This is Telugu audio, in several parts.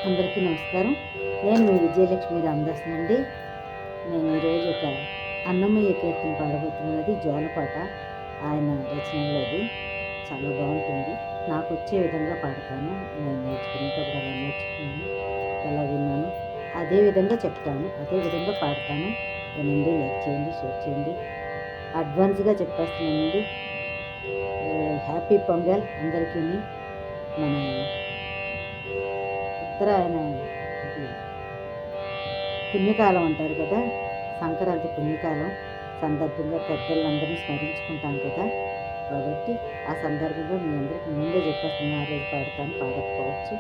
అందరికీ నమస్కారం. నేను మీ విజయలక్ష్మి రామదాస్ నుండి. నేను ఈరోజు ఒక అన్నమయ్య కీర్తన పాడబోతున్నది. జోలపాట ఆయన రచనలోది. చాలా బాగుంటుంది. నాకు వచ్చే విధంగా పాడతాను. నేను నేర్చుకునేటప్పుడు అలా నేర్చుకున్నాను, అలా విన్నాను, అదే విధంగా చెప్తాను, అదే విధంగా పాడతాను. వినండి, లైక్ చేయండి, షేర్ చేయండి. అడ్వాన్స్గా చెప్పేస్తున్నానండి. హ్యాపీ పొంగల్ అందరికీ. మన ఉత్తరాయణ ఇది పుణ్యకాలం అంటారు కదా, సంక్రాంతి పుణ్యకాలం సందర్భంగా పెద్దలందరినీ స్మరించుకుంటాం కదా. కాబట్టి ఆ సందర్భంగా మీ అందరికీ ముందే చెప్పేస్తున్నా. ఆ రోజు పాడతాను, పాడకపోవచ్చు.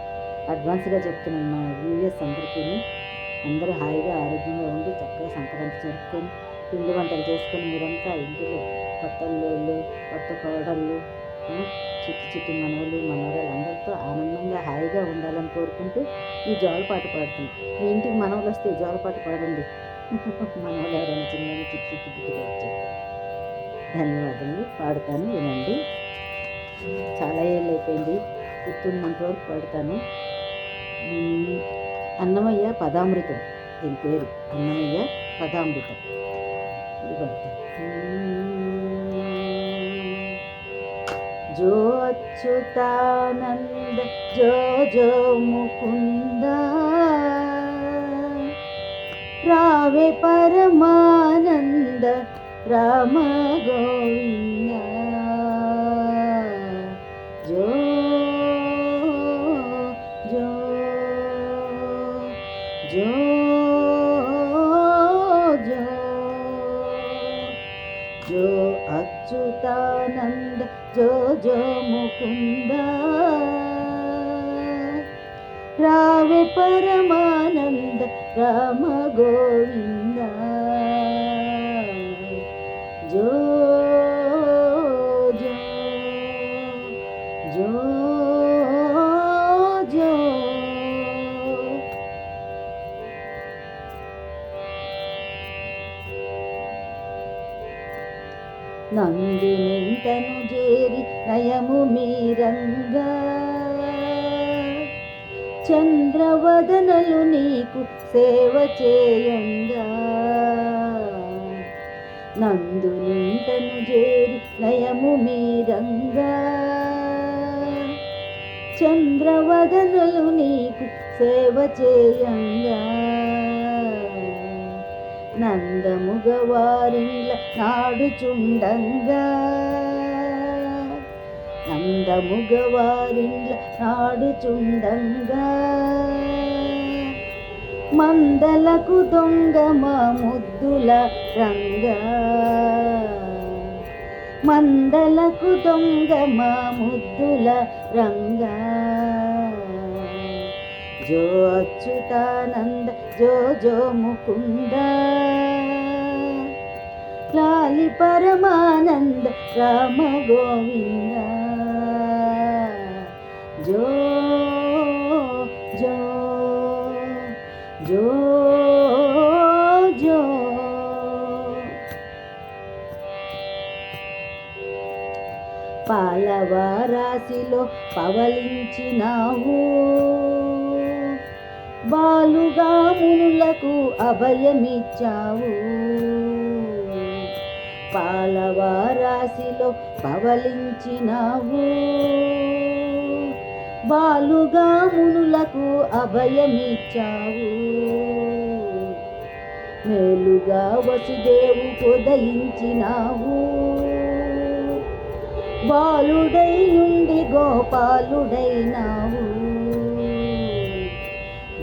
అడ్వాన్స్గా చెప్తున్నాను. మా వ్యూయర్స్ అందరికీ అందరూ హాయిగా ఆరోగ్యంగా ఉండి చక్కగా సంక్రాంతి జరుపుకొని పిండి వంటలు చేసుకొని మీరంతా ఇంటిలో కొత్త అల్లుళ్ళు, కొత్త కోడళ్ళు, చిట్టి చిట్టి మనవలు మనవరాలు అందరితో ఆనందంగా హాయిగా ఉండాలని కోరుకుంటూ ఈ జోలపాట పాడుతున్నాం. మీ ఇంటికి మనవలు వస్తే ఈ జోలపాట పాడండి. మనవలు ఎవరైనా చిన్న చిట్టి చిట్టి పుట్టుగా వచ్చేస్తారు. ధన్యవాదాలు. పాడుతాను, వినండి. చాలా ఏళ్ళు అయిపోయింది, గుర్తున్నంత వరకు పాడుతాను. అన్నమయ్య పదామృతం, దీని పేరు అన్నమయ్య పదామృతం. ఇది పాడతాను. జో అచ్యుతానంద జో జో ముకుంద, రావే పరమానంద రామ గోవింద. జో జో జో జో జో అచ్యుతానంద జో జో ముకుంద, రావే పరమానంద రామ గోవింద. జో జో జో జో. నందునింతను చేరి నయము మీరంగా, చంద్రవదనలు నీకు సేవ చేయంగా. నందునింతను చేరి నయము మీరంగా, చంద్రవదనలు నీకు సేవ చేయంగా. నందముగవారిండ్ల నాడుచుండంగా, నందముగవారిండ్ల నాడుచుండంగా. మందలకు దొంగ మా ముద్దుల రంగా, మందలకు దొంగ మా ముద్దుల రంగా. జో అచ్యుతానంద జో జో ముకుంద, లాలి పరమానంద రామ గోవింద. జో జో జో జో. పాలవారాశిలో పవలించినావు, బాలుగా మునులకు అభయమిచ్చావు. పాలవారాశిలో పవలించినావు, బాలుగా మునులకు అభయమిచ్చావు. మేలుగా వసుదేవు ఉదయించినావు, బాలుడై నుండి గోపాలుడైనావు.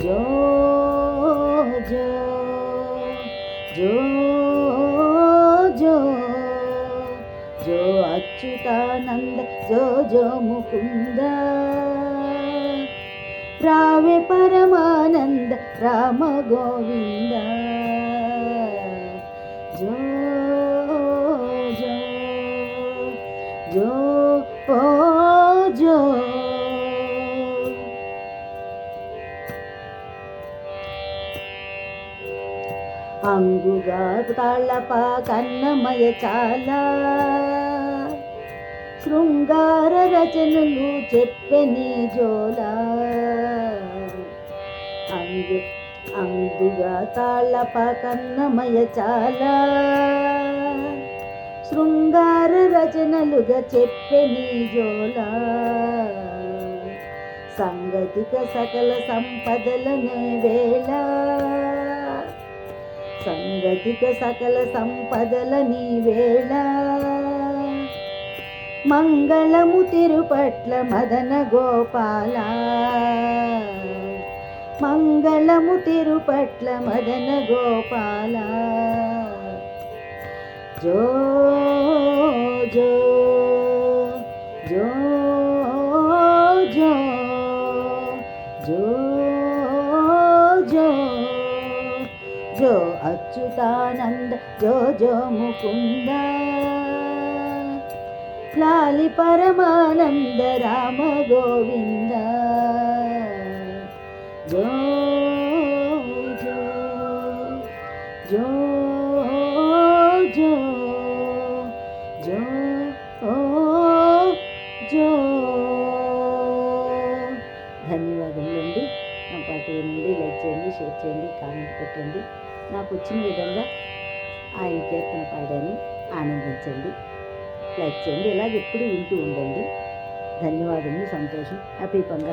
జో జో జో జో జో అచ్యుతానంద జో జో ముకుంద, రావే పరమానంద రామ గోవింద. జో జో జో జో. అంగుగా తాళప కన్నమయ చాలా, శృంగార రచనలు చెప్పని జోలా. జో అందుగా తాళప కన్నమయ చాలా శృంగార రచనలుగా చెప్పే నీ జోలా సంగతిక సకల సంపదలనే వేళ సంగతిక సకల సంపదలని వేళ మంగళము తిరుపట్ల మదన గోపాల మంగళము తిరుపట్ల మదన గోపాల జో జో జో జో జో జో జో అచ్యుతానంద జో జో ముకుంద లాలి పరమానంద రామ గోవింద జో జో జో జో జో జో ధన్యవాదములండి. నా పాట వినండి, లైక్ చేయండి, షేర్ చేయండి, కామెంట్ పెట్టండి. నాకు వచ్చిన విధంగా ఆయన కీర్తన పాడాను, ఆనందించండి, లైక్ చేయండి. ఇలాగ ఎప్పుడు వింటూ ఉండండి. ధన్యవాదములు. సంతోషం. హ్యాపీ పొంగల్.